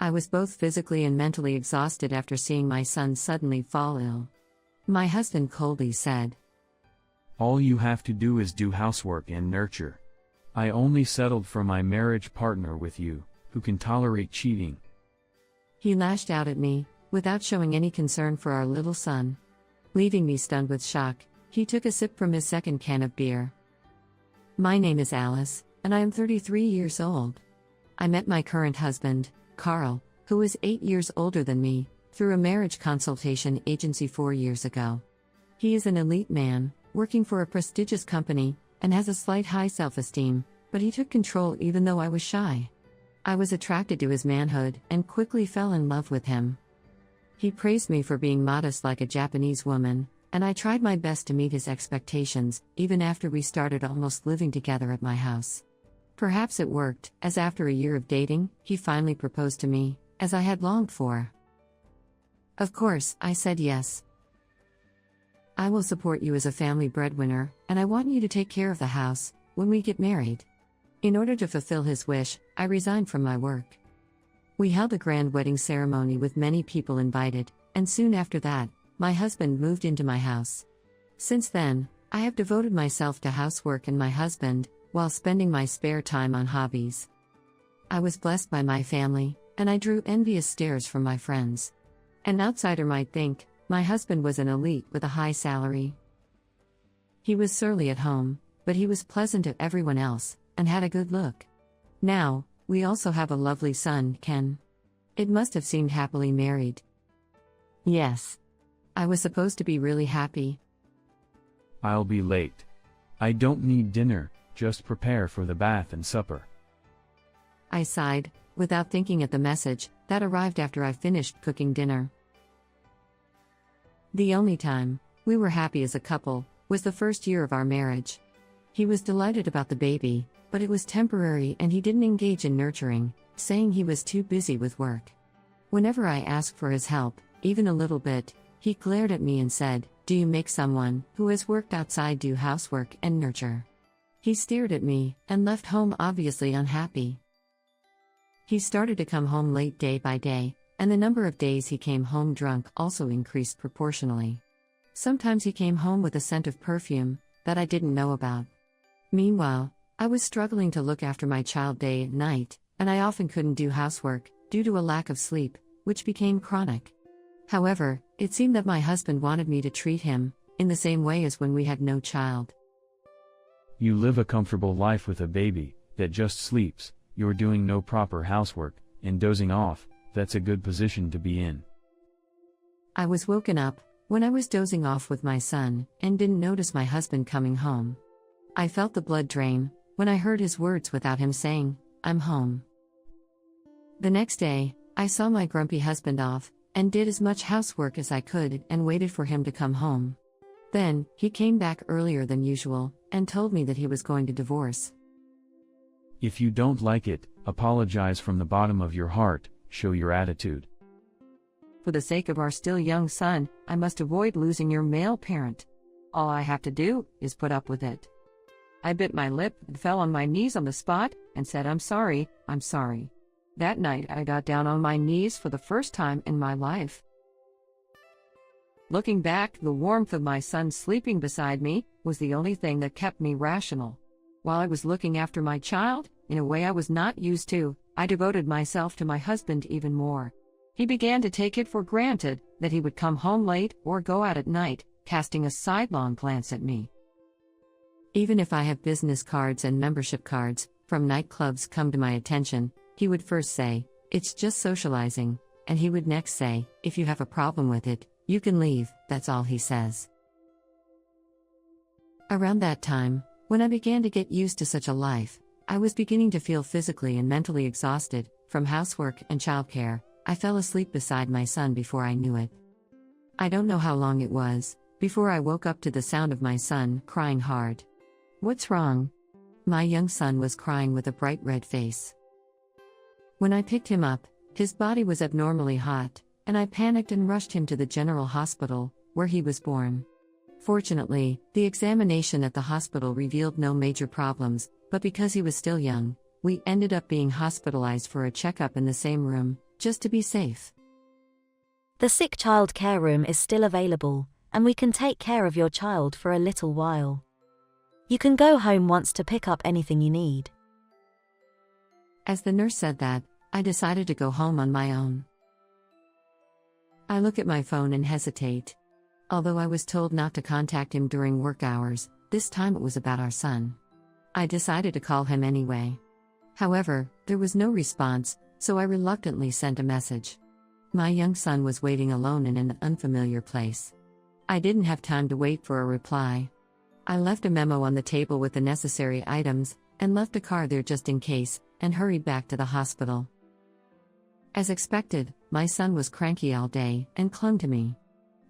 I was both physically and mentally exhausted after seeing my son suddenly fall ill. My husband coldly said, "All you have to do is do housework and nurture. I only settled for my marriage partner with you, who can tolerate cheating." He lashed out at me, without showing any concern for our little son. Leaving me stunned with shock, he took a sip from his second can of beer. My name is Alice, and I am 33 years old. I met my current husband, Carl, who is 8 years older than me, through a marriage consultation agency 4 years ago. He is an elite man, working for a prestigious company, and has a slight high self-esteem, but he took control even though I was shy. I was attracted to his manhood and quickly fell in love with him. He praised me for being modest like a Japanese woman, and I tried my best to meet his expectations, even after we started almost living together at my house. Perhaps it worked, as after a year of dating, he finally proposed to me, as I had longed for. Of course, I said yes. "I will support you as a family breadwinner, and I want you to take care of the house when we get married." In order to fulfill his wish, I resigned from my work. We held a grand wedding ceremony with many people invited, and soon after that, my husband moved into my house. Since then, I have devoted myself to housework and my husband, while spending my spare time on hobbies. I was blessed by my family, and I drew envious stares from my friends. An outsider might think, my husband was an elite with a high salary. He was surly at home, but he was pleasant to everyone else, and had a good look. Now, we also have a lovely son, Ken. It must have seemed happily married. Yes. I was supposed to be really happy. "I'll be late. I don't need dinner, just prepare for the bath and supper." I sighed, without thinking at the message that arrived after I finished cooking dinner. The only time we were happy as a couple was the first year of our marriage. He was delighted about the baby, but it was temporary and he didn't engage in nurturing, saying he was too busy with work. Whenever I asked for his help, even a little bit, he glared at me and said, "Do you make someone who has worked outside do housework and nurture?" He stared at me and left home obviously unhappy. He started to come home late day by day, and the number of days he came home drunk also increased proportionally. Sometimes he came home with a scent of perfume that I didn't know about. Meanwhile, I was struggling to look after my child day and night, and I often couldn't do housework due to a lack of sleep, which became chronic. However, it seemed that my husband wanted me to treat him in the same way as when we had no child. "You live a comfortable life with a baby that just sleeps, you're doing no proper housework, and dozing off. That's a good position to be in." I was woken up when I was dozing off with my son and didn't notice my husband coming home. I felt the blood drain when I heard his words without him saying, "I'm home." The next day, I saw my grumpy husband off and did as much housework as I could and waited for him to come home. Then, he came back earlier than usual and told me that he was going to divorce. "If you don't like it, apologize from the bottom of your heart, show your attitude. For the sake of our still young son, I must avoid losing your male parent. All I have to do is put up with it." I bit my lip and fell on my knees on the spot and said, I'm sorry. That night I got down on my knees for the first time in my life. Looking back, the warmth of my son sleeping beside me was the only thing that kept me rational. While I was looking after my child, in a way I was not used to, I devoted myself to my husband even more. He began to take it for granted that he would come home late or go out at night, casting a sidelong glance at me. Even if I have business cards and membership cards from nightclubs come to my attention, he would first say, "It's just socializing," and he would next say, "If you have a problem with it, you can leave." That's all he says. Around that time, when I began to get used to such a life, I was beginning to feel physically and mentally exhausted from housework and childcare. I fell asleep beside my son before I knew it. I don't know how long it was before I woke up to the sound of my son crying hard. "What's wrong?" My young son was crying with a bright red face. When I picked him up, his body was abnormally hot, and I panicked and rushed him to the general hospital, where he was born. Fortunately, the examination at the hospital revealed no major problems, but because he was still young, we ended up being hospitalized for a checkup in the same room, just to be safe. The sick child care room is still available, and we can take care of your child for a little while. You can go home once to pick up anything you need. As the nurse said that, I decided to go home on my own. I look at my phone and hesitate. Although I was told not to contact him during work hours, this time it was about our son. I decided to call him anyway. However, there was no response, so I reluctantly sent a message. My young son was waiting alone in an unfamiliar place. I didn't have time to wait for a reply. I left a memo on the table with the necessary items, and left a car there just in case, and hurried back to the hospital. As expected, my son was cranky all day and clung to me.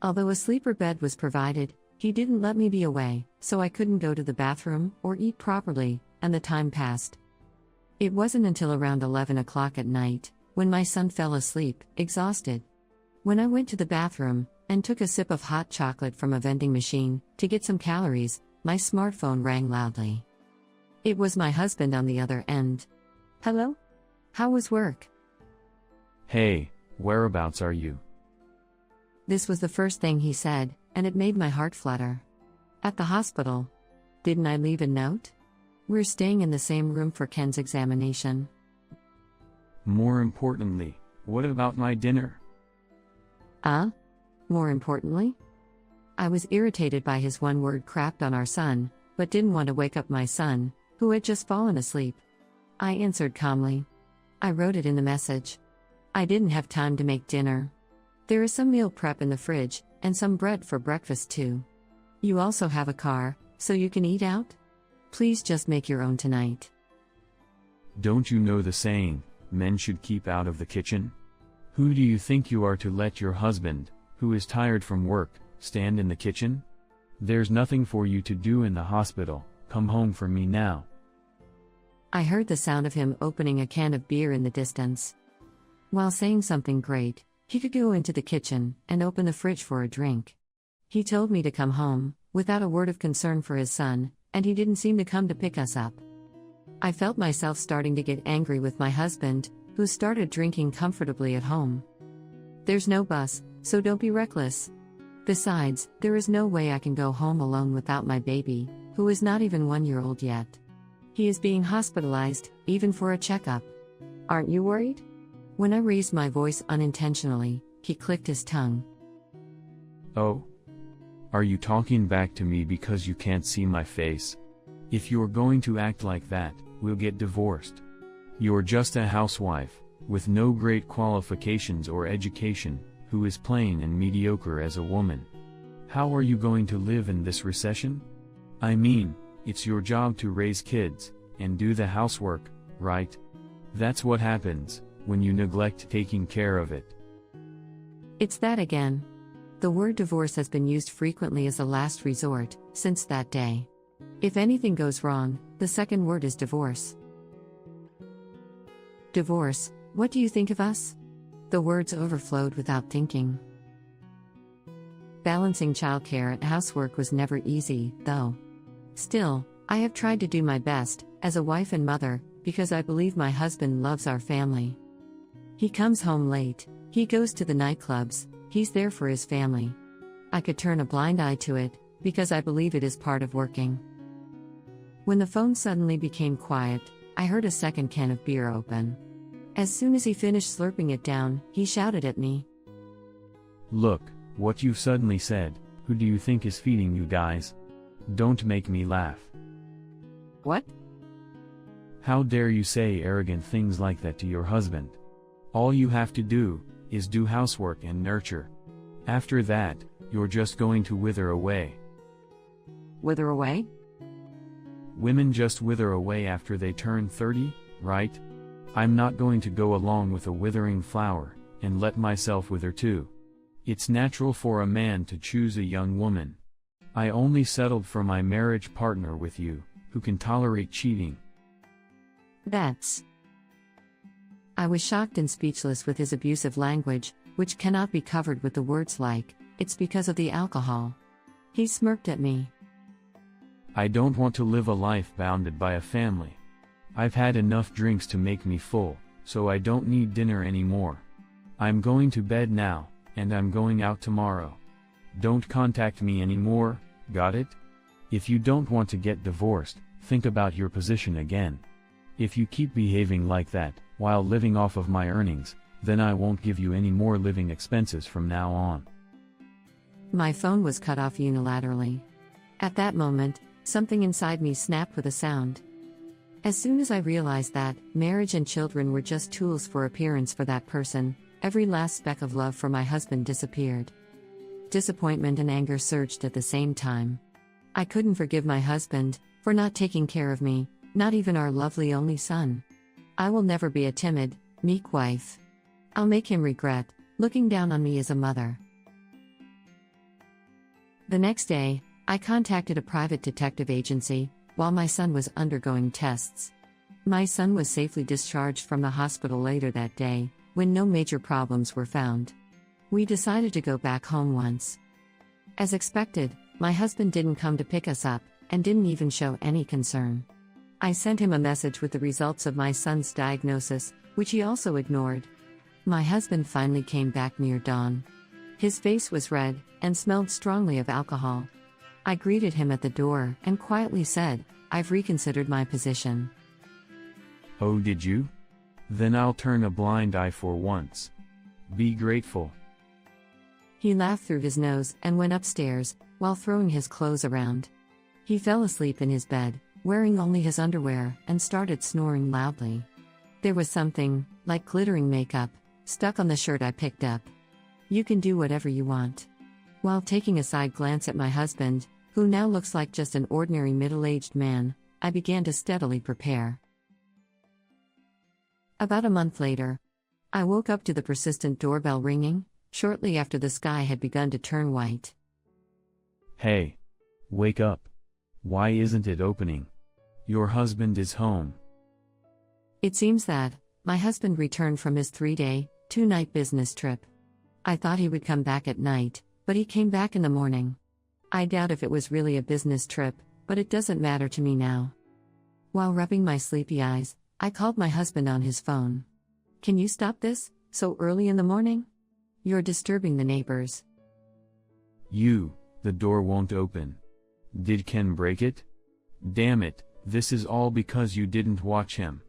Although a sleeper bed was provided, he didn't let me be away, so I couldn't go to the bathroom or eat properly, and the time passed. It wasn't until around 11 o'clock at night, when my son fell asleep, exhausted. When I went to the bathroom, and took a sip of hot chocolate from a vending machine, to get some calories, my smartphone rang loudly. It was my husband on the other end. Hello? How was work? Hey, whereabouts are you? This was the first thing he said, and it made my heart flutter. At the hospital. Didn't I leave a note? We're staying in the same room for Ken's examination. More importantly, what about my dinner? More importantly? I was irritated by his one-word crapped on our son, but didn't want to wake up my son, who had just fallen asleep. I answered calmly. I wrote it in the message. I didn't have time to make dinner. There is some meal prep in the fridge, and some bread for breakfast too. You also have a car, so you can eat out? Please just make your own tonight. Don't you know the saying, men should keep out of the kitchen? Who do you think you are to let your husband, who is tired from work, stand in the kitchen? There's nothing for you to do in the hospital, come home for me now. I heard the sound of him opening a can of beer in the distance. While saying something great, he could go into the kitchen and open the fridge for a drink. He told me to come home, without a word of concern for his son, and he didn't seem to come to pick us up. I felt myself starting to get angry with my husband, who started drinking comfortably at home. There's no bus, so don't be reckless. Besides, there is no way I can go home alone without my baby, who is not even 1 year old yet. He is being hospitalized, even for a checkup. Aren't you worried? When I raised my voice unintentionally, he clicked his tongue. Oh? Are you talking back to me because you can't see my face? If you're going to act like that, we'll get divorced. You're just a housewife, with no great qualifications or education, who is plain and mediocre as a woman. How are you going to live in this recession? I mean, it's your job to raise kids, and do the housework, right? That's what happens when you neglect taking care of it. It's that again. The word divorce has been used frequently as a last resort, since that day. If anything goes wrong, the second word is divorce. Divorce, what do you think of us? The words overflowed without thinking. Balancing childcare and housework was never easy, though. Still, I have tried to do my best, as a wife and mother, because I believe my husband loves our family. He comes home late, he goes to the nightclubs, he's there for his family. I could turn a blind eye to it, because I believe it is part of working. When the phone suddenly became quiet, I heard a second can of beer open. As soon as he finished slurping it down, he shouted at me. Look, what you've suddenly said, who do you think is feeding you guys? Don't make me laugh. What? How dare you say arrogant things like that to your husband? All you have to do, is do housework and nurture. After that, you're just going to wither away. Wither away? Women just wither away after they turn 30, right? I'm not going to go along with a withering flower, and let myself wither too. It's natural for a man to choose a young woman. I only settled for my marriage partner with you, who can tolerate cheating. That's... I was shocked and speechless with his abusive language, which cannot be covered with the words like, "It's because of the alcohol." He smirked at me. I don't want to live a life bounded by a family. I've had enough drinks to make me full, so I don't need dinner anymore. I'm going to bed now, and I'm going out tomorrow. Don't contact me anymore, got it? If you don't want to get divorced, think about your position again. If you keep behaving like that, while living off of my earnings, then I won't give you any more living expenses from now on. My phone was cut off unilaterally. At that moment, something inside me snapped with a sound. As soon as I realized that marriage and children were just tools for appearance for that person, every last speck of love for my husband disappeared. Disappointment and anger surged at the same time. I couldn't forgive my husband for not taking care of me, not even our lovely only son. I will never be a timid, meek wife. I'll make him regret looking down on me as a mother. The next day, I contacted a private detective agency while my son was undergoing tests. My son was safely discharged from the hospital later that day, when no major problems were found. We decided to go back home once. As expected, my husband didn't come to pick us up, and didn't even show any concern. I sent him a message with the results of my son's diagnosis, which he also ignored. My husband finally came back near dawn. His face was red, and smelled strongly of alcohol. I greeted him at the door, and quietly said, "I've reconsidered my position." Oh, did you? Then I'll turn a blind eye for once. Be grateful. He laughed through his nose and went upstairs, while throwing his clothes around. He fell asleep in his bed, wearing only his underwear, and started snoring loudly. There was something, like glittering makeup, stuck on the shirt I picked up. You can do whatever you want. While taking a side glance at my husband, who now looks like just an ordinary middle-aged man, I began to steadily prepare. About a month later, I woke up to the persistent doorbell ringing, shortly after the sky had begun to turn white. Hey. Wake up. Why isn't it opening? Your husband is home. It seems that my husband returned from his 3-day, 2-night business trip. I thought he would come back at night, but he came back in the morning. I doubt if it was really a business trip, but it doesn't matter to me now. While rubbing my sleepy eyes, I called my husband on his phone. "Can you stop this, so early in the morning? You're disturbing the neighbors." The door won't open. Did Ken break it? Damn it, this is all because you didn't watch him.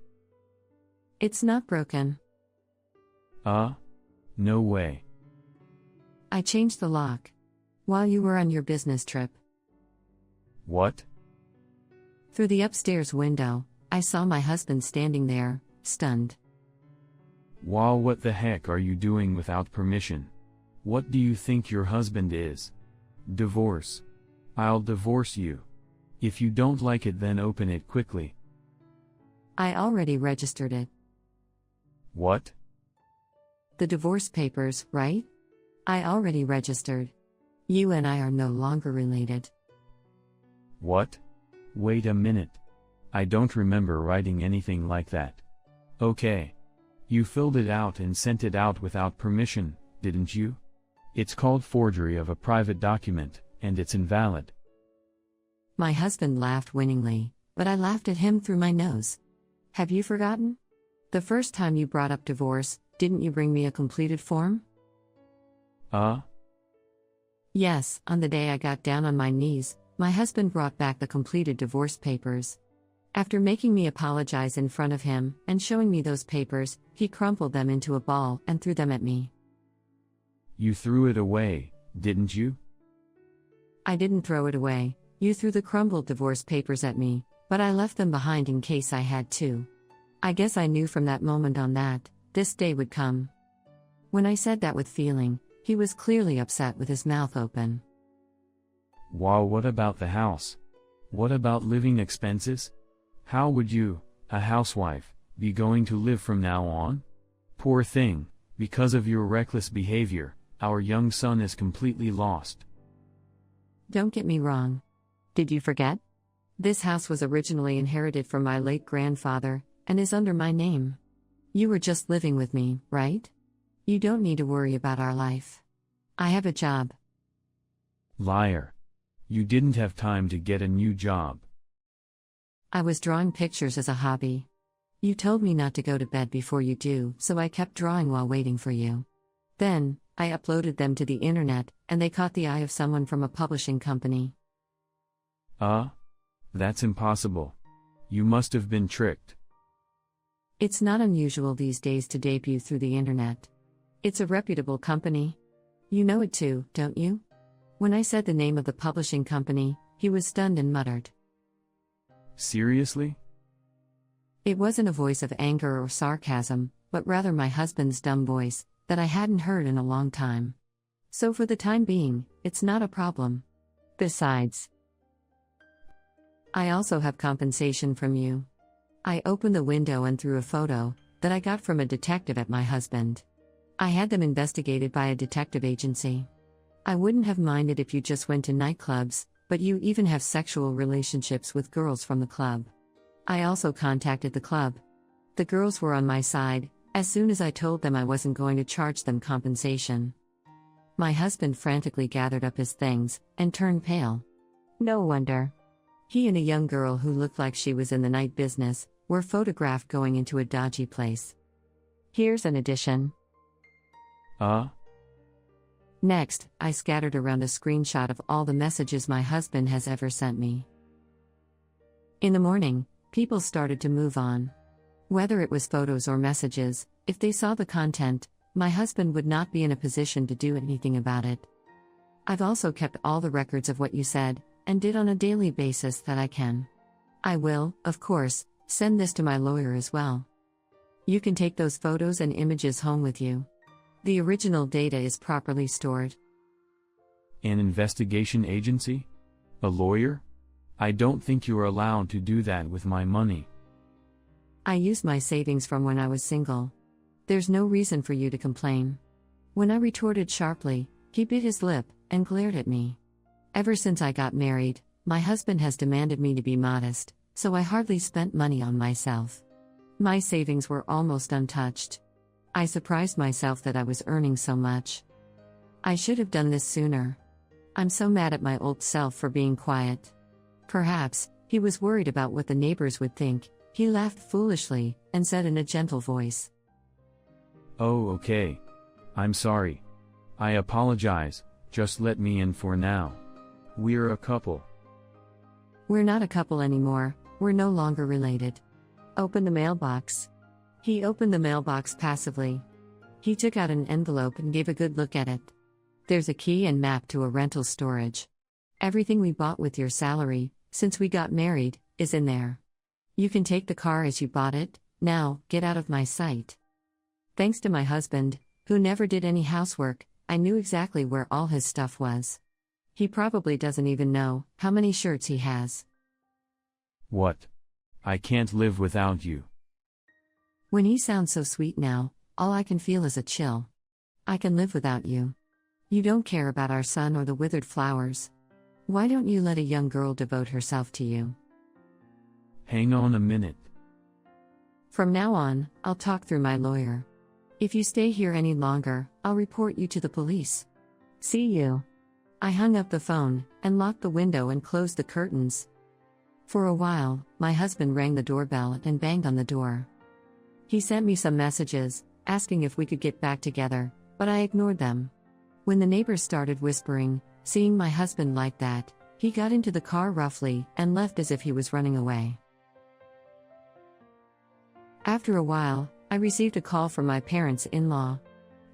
"It's not broken." No way. "I changed the lock while you were on your business trip." What? Through the upstairs window, I saw my husband standing there, stunned. While what the heck are you doing without permission? What do you think your husband is? Divorce. I'll divorce you. If you don't like it, then open it quickly. I already registered it. What? The divorce papers, right? I already registered. You and I are no longer related. What? Wait a minute. I don't remember writing anything like that. Okay. You filled it out and sent it out without permission, didn't you? It's called forgery of a private document, and it's invalid. My husband laughed winningly, but I laughed at him through my nose. Have you forgotten? The first time you brought up divorce, didn't you bring me a completed form? Yes, on the day I got down on my knees, my husband brought back the completed divorce papers. After making me apologize in front of him and showing me those papers, he crumpled them into a ball and threw them at me. You threw it away, didn't you? I didn't throw it away. You threw the crumpled divorce papers at me, but I left them behind in case I had to. I guess I knew from that moment on that this day would come. When I said that with feeling, he was clearly upset with his mouth open. Wow, what about the house? What about living expenses? How would you, a housewife, be going to live from now on? Poor thing, because of your reckless behavior, our young son is completely lost. Don't get me wrong. Did you forget? This house was originally inherited from my late grandfather, and is under my name. You were just living with me, right? You don't need to worry about our life. I have a job. Liar. You didn't have time to get a new job. I was drawing pictures as a hobby. You told me not to go to bed before you do, so I kept drawing while waiting for you. Then, I uploaded them to the internet, and they caught the eye of someone from a publishing company. That's impossible. You must have been tricked. It's not unusual these days to debut through the internet. It's a reputable company. You know it too, don't you? When I said the name of the publishing company, he was stunned and muttered. Seriously? It wasn't a voice of anger or sarcasm, but rather my husband's dumb voice, that I hadn't heard in a long time. So for the time being, it's not a problem. Besides, I also have compensation from you. I opened the window and threw a photo that I got from a detective at my husband. I had them investigated by a detective agency. I wouldn't have minded if you just went to nightclubs, but you even have sexual relationships with girls from the club. I also contacted the club. The girls were on my side, as soon as I told them I wasn't going to charge them compensation. My husband frantically gathered up his things and turned pale. No wonder. He and a young girl who looked like she was in the night business were photographed going into a dodgy place. Here's an addition. Next, I scattered around a screenshot of all the messages my husband has ever sent me. In the morning, people started to move on. Whether it was photos or messages, if they saw the content, my husband would not be in a position to do anything about it. I've also kept all the records of what you said, and did on a daily basis that I can. I will, of course, send this to my lawyer as well. You can take those photos and images home with you. The original data is properly stored. An investigation agency? A lawyer? I don't think you are allowed to do that with my money. I used my savings from when I was single. There's no reason for you to complain. When I retorted sharply, he bit his lip and glared at me. Ever since I got married, my husband has demanded me to be modest, so I hardly spent money on myself. My savings were almost untouched. I surprised myself that I was earning so much. I should have done this sooner. I'm so mad at my old self for being quiet. Perhaps, he was worried about what the neighbors would think. He laughed foolishly and said in a gentle voice. Oh, okay. I'm sorry. I apologize, just let me in for now. We're a couple. We're not a couple anymore, we're no longer related. Open the mailbox. He opened the mailbox passively. He took out an envelope and gave a good look at it. There's a key and map to a rental storage. Everything we bought with your salary, since we got married, is in there. You can take the car as you bought it. Now, get out of my sight. Thanks to my husband, who never did any housework, I knew exactly where all his stuff was. He probably doesn't even know how many shirts he has. What? I can't live without you. When he sounds so sweet now, all I can feel is a chill. I can live without you. You don't care about our son or the withered flowers. Why don't you let a young girl devote herself to you? Hang on a minute. From now on, I'll talk through my lawyer. If you stay here any longer, I'll report you to the police. See you. I hung up the phone, and locked the window and closed the curtains. For a while, my husband rang the doorbell and banged on the door. He sent me some messages, asking if we could get back together, but I ignored them. When the neighbors started whispering, seeing my husband like that, he got into the car roughly and left as if he was running away. After a while, I received a call from my parents-in-law.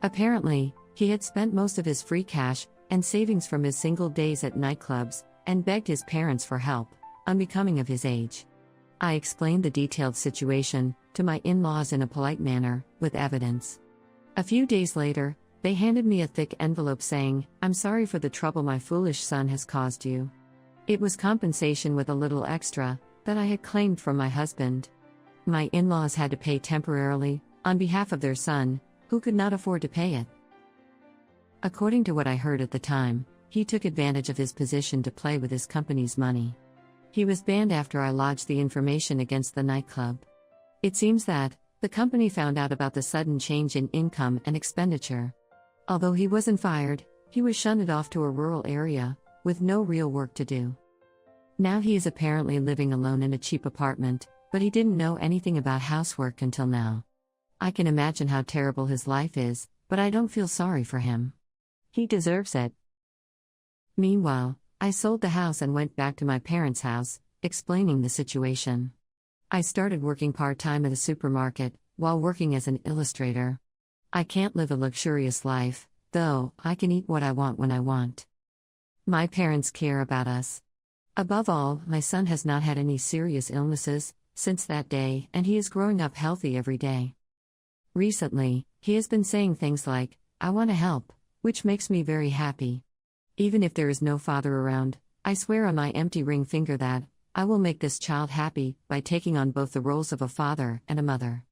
Apparently, he had spent most of his free cash and savings from his single days at nightclubs, and begged his parents for help, unbecoming of his age. I explained the detailed situation to my in-laws in a polite manner, with evidence. A few days later, they handed me a thick envelope saying, "I'm sorry for the trouble my foolish son has caused you." It was compensation with a little extra that I had claimed from my husband. My in-laws had to pay temporarily, on behalf of their son, who could not afford to pay it. According to what I heard at the time, he took advantage of his position to play with his company's money. He was banned after I lodged the information against the nightclub. It seems that the company found out about the sudden change in income and expenditure. Although he wasn't fired, he was shunned off to a rural area, with no real work to do. Now he is apparently living alone in a cheap apartment, but he didn't know anything about housework until now. I can imagine how terrible his life is, but but I don't feel sorry for him. He deserves it. Meanwhile, I sold the house and went back to my parents' house, explaining the situation. I started working part-time at a supermarket, while working as an illustrator. I can't live a luxurious life, though I can eat what I want when I want. My parents care about us. Above all, my son has not had any serious illnesses since that day, and he is growing up healthy every day. Recently, he has been saying things like, "I want to help," which makes me very happy. Even if there is no father around, I swear on my empty ring finger that I will make this child happy by taking on both the roles of a father and a mother.